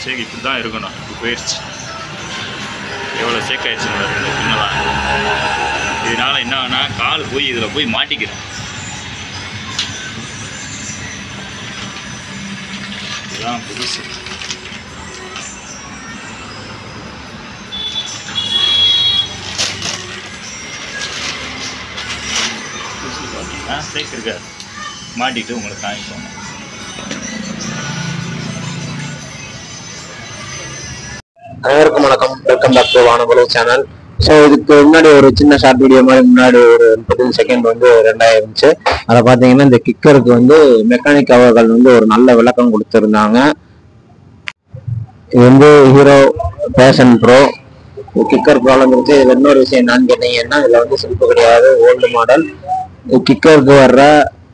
சரி இப்படி தான் இருக்கணும். இப்படி போயிடுச்சு. எவ்வளோ சேக் ஆயிடுச்சுன்னு இந்த பின்னலாம். இதனால் என்ன ஆகுனா கால் போய் இதில் போய் மாட்டிக்கிறேன். இதுதான் புதுசு. புதுசு பார்த்தீங்கன்னா சேக் இருக்க மாட்டிட்டு உங்களுக்கு காமிப்பாங்க. அனைவருக்கும் வணக்கம். வெல்கம் பேக் டு வானபலு சேனல். ஸோ இதுக்கு முன்னாடி ஒரு சின்ன ஷார்ட் வீடியோ மாதிரி முன்னாடி ஒரு 30 செகண்ட் வந்து 2000 இருந்துச்சு. அதை பார்த்தீங்கன்னா இந்த கிக்கருக்கு வந்து மெக்கானிக் அவர்கள் வந்து ஒரு நல்ல விளக்கம் கொடுத்துருந்தாங்க. இது வந்து hero passion pro kicker problem இருக்கு. இதுல இன்னொரு விஷயம் என்னன்னு கேட்டீங்கன்னா இதுல வந்து சிம்பிள் கிடையாது, ஓல்டு மாடல். கிக்கருக்கு வர்ற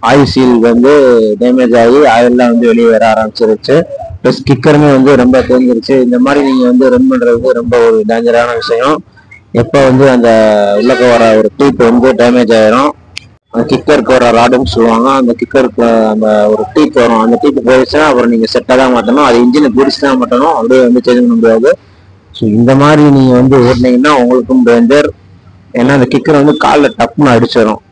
ஆயில் சீல் வந்து டேமேஜ் ஆகி ஆயில்லாம் வந்து வெளியே வர ஆரம்பிச்சிருச்சு. ப்ளஸ் கிக்கருமே வந்து ரொம்ப தேங்கிருச்சு. இந்த மாதிரி நீங்க வந்து ரன் பண்றது ரொம்ப ஒரு டேஞ்சரான விஷயம். எப்போ வந்து அந்த உள்ளக்க வர ஒரு டீப் வந்து டேமேஜ் ஆயிரும். அந்த கிக்கருக்கு வர ராடுன்னு சொல்லுவாங்க. அந்த கிக்கருக்கு அந்த ஒரு டீப் வரும். அந்த டீப் போயிடுச்சுன்னா அப்புறம் நீங்க செட்டாக தான் மாட்டணும். அது இன்ஜினை பிடிச்சி தான் மாட்டணும். அப்படியே வந்து சேஞ்ச் பண்ண முடியாது. ஸோ இந்த மாதிரி நீங்க வந்து ஓட்டினீங்கன்னா உங்களுக்கும் டேஞ்சர். ஏன்னா அந்த கிக்கர் வந்து காலில் டப்புன்னு அடிச்சிடும்.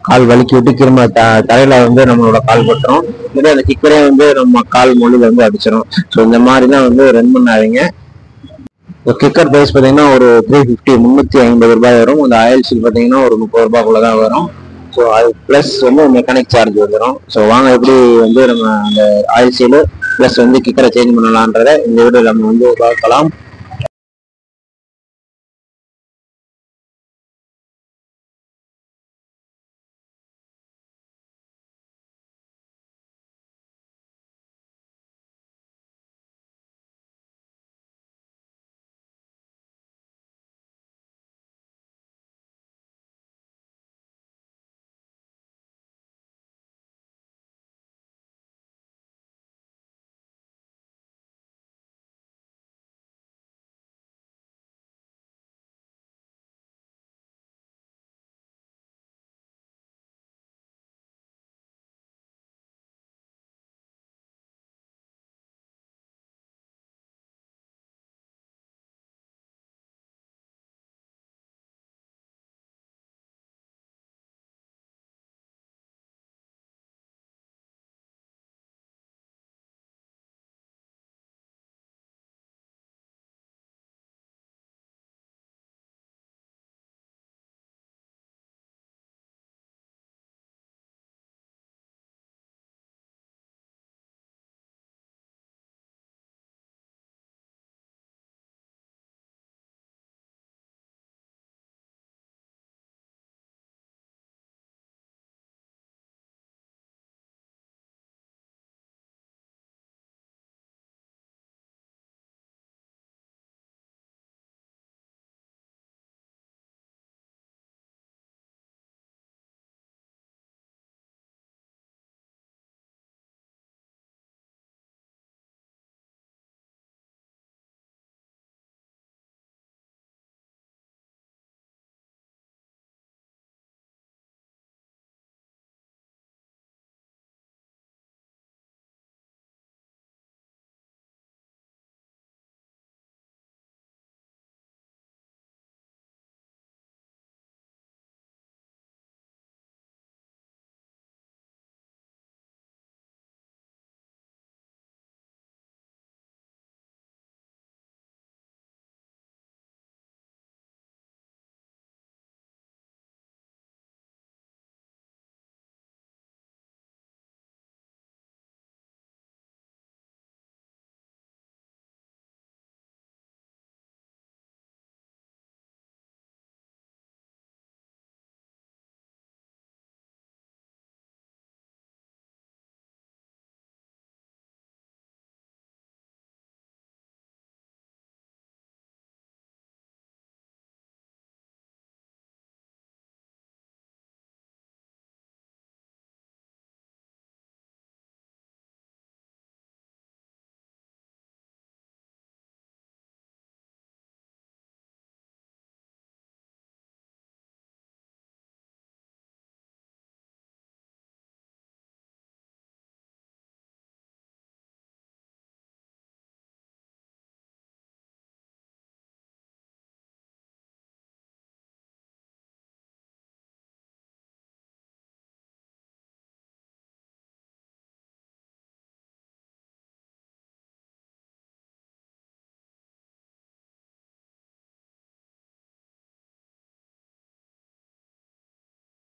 கால் வலிக்கி விட்டு திரும்ப தலையில வந்து நம்மளோட கால் பட்டுரும். இல்லை அந்த கிக்கரே வந்து நம்ம கால் மொழியில வந்து அடிச்சிடும். ஸோ இந்த மாதிரி தான் வந்து ரன் பண்ணாதீங்க. கிக்கர் பிரைஸ் பார்த்தீங்கன்னா ஒரு 350 350 ரூபாய் வரும். அந்த ஆயில் சீல் பார்த்தீங்கன்னா ஒரு 30 ரூபாய்க்குள்ள தான் வரும். ஸோ அது ப்ளஸ் வந்து மெக்கானிக் சார்ஜ் வந்துடும். ஸோ வாங்க எப்படி வந்து நம்ம அந்த ஆயில் சீலு ப்ளஸ் வந்து கிக்கரை சேஞ்ச் பண்ணலான்றதை இந்த வீடியோ நம்ம வந்து பார்க்கலாம்.